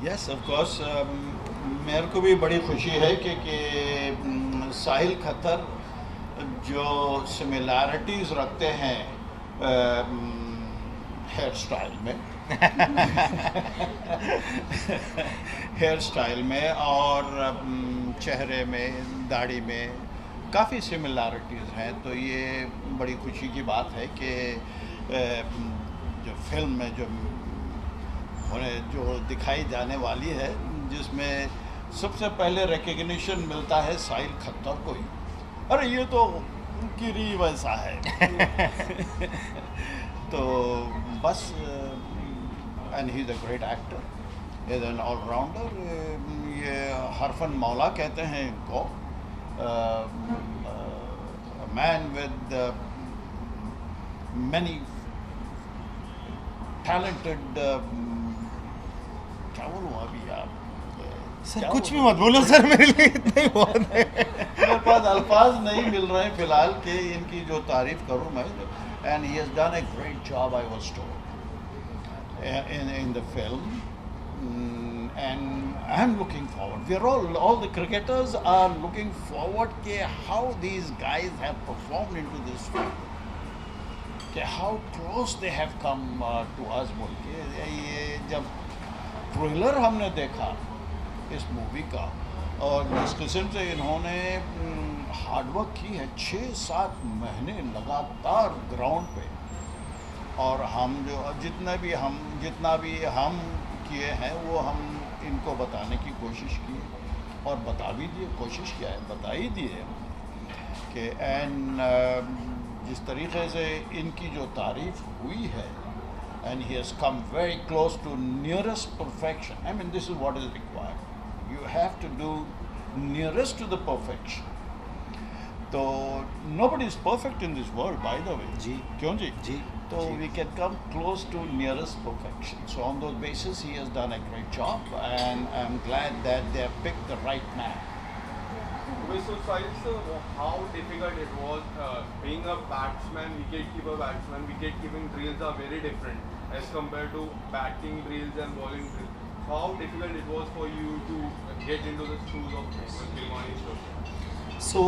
Yes of course, मेरे को भी बड़ी खुशी है कि साहिल खतर जो सिमिलैरिटीज़ रखते हैं हेयर स्टाइल में हेयर स्टाइल में और चेहरे में, दाढ़ी में काफ़ी सिमिलैरिटीज़ हैं, तो ये बड़ी खुशी की बात है कि जो फिल्म में जो दिखाई जाने वाली है, जिसमें सबसे पहले रिकग्निशन मिलता है साहिल खत्तर को ही, अरे ये तो गिरी वैसा है तो बस, and he is a great actor, is an allrounder. ये हरफन मौला कहते हैं इनको, मैन विद मैनी टैलेंटेड, क्या बोलूँ अभी आप सर, कुछ भी मत बोलो सर, मेरे लिए इतना ही बहुत है। मेरे पास अल्फाज नहीं मिल रहे हैं फिलहाल कि इनकी जो तारीफ करूँ मैं, and he has done a great job, I was told, in the film, and I am looking forward. We are all the cricketers are looking forward कि how these guys have performed into this film, कि how close they have come to us बोल के। ये जब trailer हमने देखा इस movie का, और जिस किस्म से इन्होंने हार्डवर्क की है 6-7 महीने लगातार ग्राउंड पे, और हम जो जितना भी हम किए हैं वो हम इनको बताने की कोशिश की, और बता भी दिए, कोशिश किया है, बता ही दिए कि जिस तरीके से इनकी जो तारीफ हुई है, and he has come very close to nearest perfection. I mean this is what is required, you have to do nearest to the perfection. तो nobody is perfect in this world, by the way. जी, क्यों जी? जी। So we can come close to nearest perfection. So on those basis, he has done a great job, and I'm glad that they have picked the right man. So, Sahil sir, how difficult it was being a batsman, wicket-keeper batsman. Wicket-keeping drills are very different as compared to batting drills and bowling drills. How difficult it was for you to get into the shoes of Kirmani sir? सो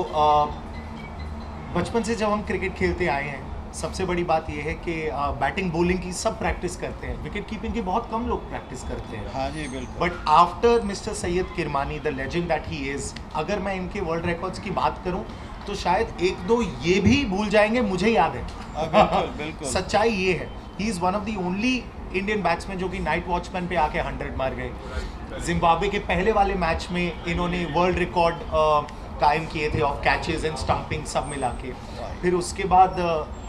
बचपन से जब हम cricket खेलते आए हैं, सबसे बड़ी बात यह है कि बैटिंग बॉलिंग की सब प्रैक्टिस करते हैं, विकेट कीपिंग की बहुत कम लोग प्रैक्टिस करते हैं। हाँ जी, बिल्कुल। But after mister Syed Kirmani, the legend that he is, अगर मैं इनके वर्ल्ड रिकॉर्ड्स की बात करूं तो शायद एक दो ये भी भूल जाएंगे, मुझे याद है। बिल्कुल बिल्कुल। सच्चाई ये है, he is one of the only Indian batsman जो कि नाइट वॉचमैन पे आके 100 मार गए। जिम्बाब्वे के पहले वाले मैच में इन्होंने वर्ल्ड रिकॉर्ड कायम किए थे ऑफ कैचेज एंड स्टंपिंग सब मिला के। फिर उसके बाद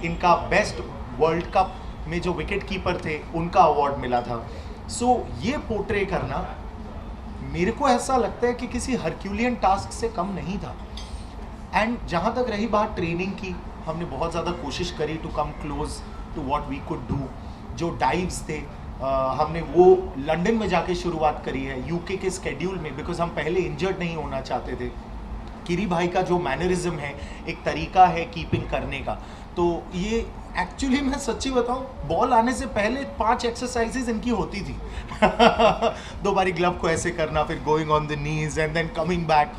इनका बेस्ट वर्ल्ड कप में जो विकेट कीपर थे उनका अवार्ड मिला था। सो ये पोर्ट्रे करना मेरे को ऐसा लगता है कि किसी हरक्यूलियन टास्क से कम नहीं था। एंड जहाँ तक रही बात ट्रेनिंग की, हमने बहुत ज़्यादा कोशिश करी to come close to what we could do. जो डाइव्स थे हमने वो लंदन में जाके शुरुआत करी है, यूके के स्केड्यूल में, बिकॉज हम पहले इंजर्ड नहीं होना चाहते थे। किरी भाई का जो मैनरिज्म है, एक तरीका है कीपिंग करने का, तो ये एक्चुअली मैं सच्ची बताऊं, बॉल आने से पहले 5 एक्सरसाइजेज इनकी होती थी 2 बारी ग्लव को ऐसे करना, फिर going on the knees and then coming back.